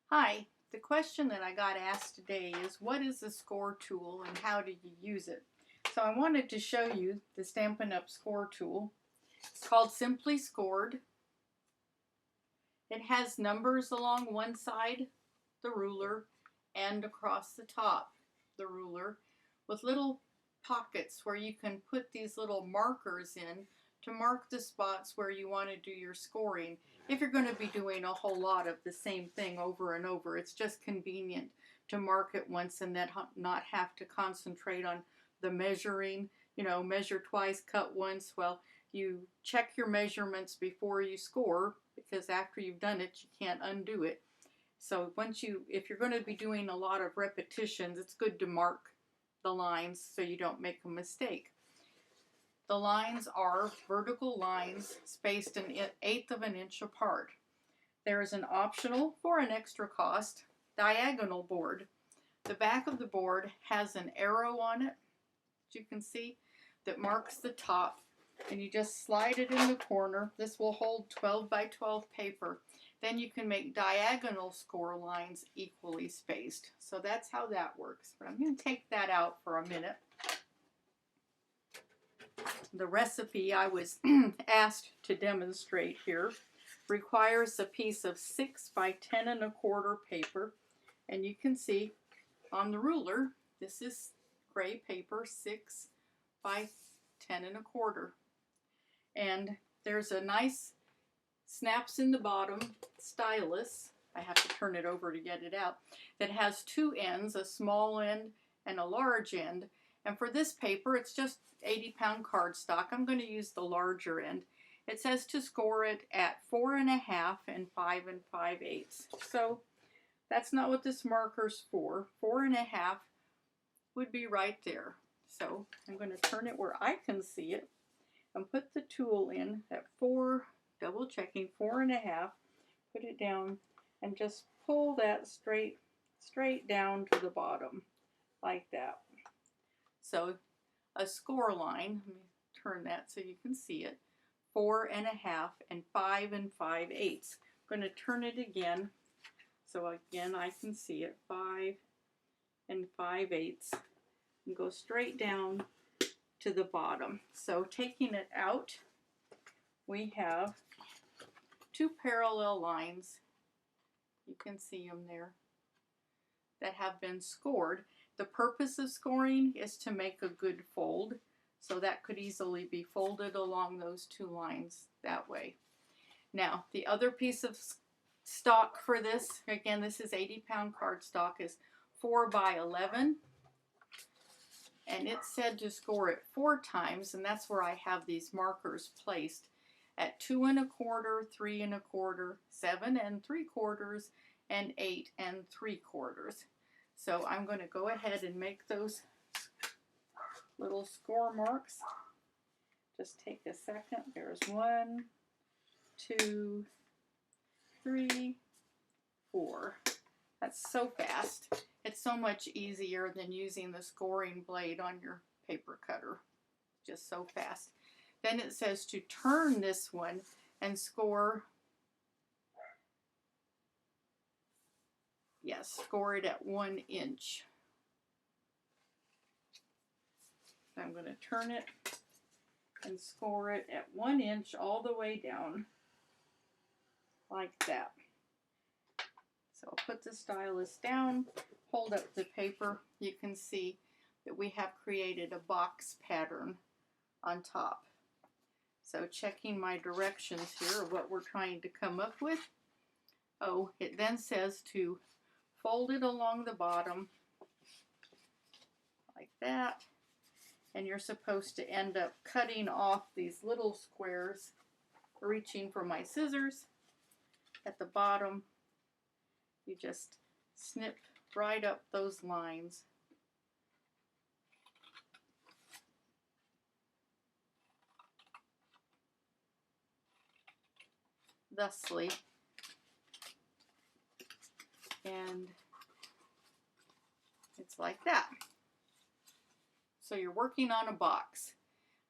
Hi, the question that I got asked today is what is a score tool and how do you use it? So I wanted to show you the Stampin' Up! Score tool. It's called Simply Scored. It has numbers along one side, the ruler, and across the top, the ruler, with little pockets where you can put these little markers in to mark the spots where you want to do your scoring. If you're going to be doing a whole lot of the same thing over and over, it's just convenient to mark it once and then not have to concentrate on the measuring, measure twice, cut once. Well, you check your measurements before you score, because after you've done it, you can't undo it. So if you're going to be doing a lot of repetitions, it's good to mark the lines so you don't make a mistake. The lines are vertical lines spaced an 1/8 of an inch apart. There is an optional, for an extra cost, diagonal board. The back of the board has an arrow on it, as you can see, that marks the top, and you just slide it in the corner. This will hold 12 by 12 paper. Then you can make diagonal score lines equally spaced. So that's how that works. But I'm going to take that out for a minute. The recipe I was asked to demonstrate here requires a piece of 6 by 10 1/4 paper, and you can see on the ruler this is gray paper, 6 by 10 1/4, and there's a nice snaps in the bottom stylus. I have to turn it over to get it out, that has two ends, a small end and a large end. And for this paper, it's just 80-pound cardstock. I'm going to use the larger end. It says to score it at 4 1/2 and 5 5/8. So that's not what this marker's for. 4 1/2 would be right there. So I'm going to turn it where I can see it and put the tool in at 4, double checking 4 1/2, put it down and just pull that straight down to the bottom like that. So a score line, let me turn that so you can see it, 4 1/2 and 5 5/8. I'm going to turn it again so again I can see it, 5 5/8, and go straight down to the bottom. So taking it out, we have two parallel lines, you can see them there, that have been scored. The purpose of scoring is to make a good fold, so that could easily be folded along those two lines that way. Now, the other piece of stock for this, again, this is 80-pound cardstock, is 4 by 11, and it's said to score it 4 times, and that's where I have these markers placed at 2 1/4, 3 1/4, 7 3/4, and 8 3/4. So I'm going to go ahead and make those little score marks. Just take a second. There's 1, 2, 3, 4. That's so fast. It's so much easier than using the scoring blade on your paper cutter. Just so fast. Then it says to turn this one and score, yes, score it at 1 inch. So I'm going to turn it and score it at 1 inch all the way down, like that. So I'll put the stylus down, hold up the paper. You can see that we have created a box pattern on top. So checking my directions here of what we're trying to come up with. Oh, it then says to fold it along the bottom like that, and you're supposed to end up cutting off these little squares, reaching for my scissors. At the bottom, you just snip right up those lines. Thusly. And it's like that. So you're working on a box.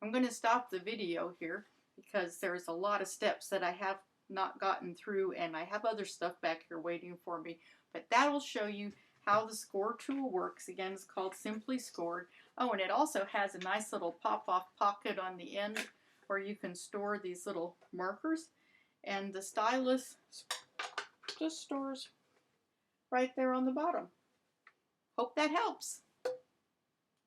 I'm going to stop the video here because there's a lot of steps that I have not gotten through, and I have other stuff back here waiting for me. But that will show you how the score tool works. Again, it's called Simply Scored. Oh, and it also has a nice little pop-off pocket on the end where you can store these little markers. And the stylus just stores right there on the bottom. Hope that helps.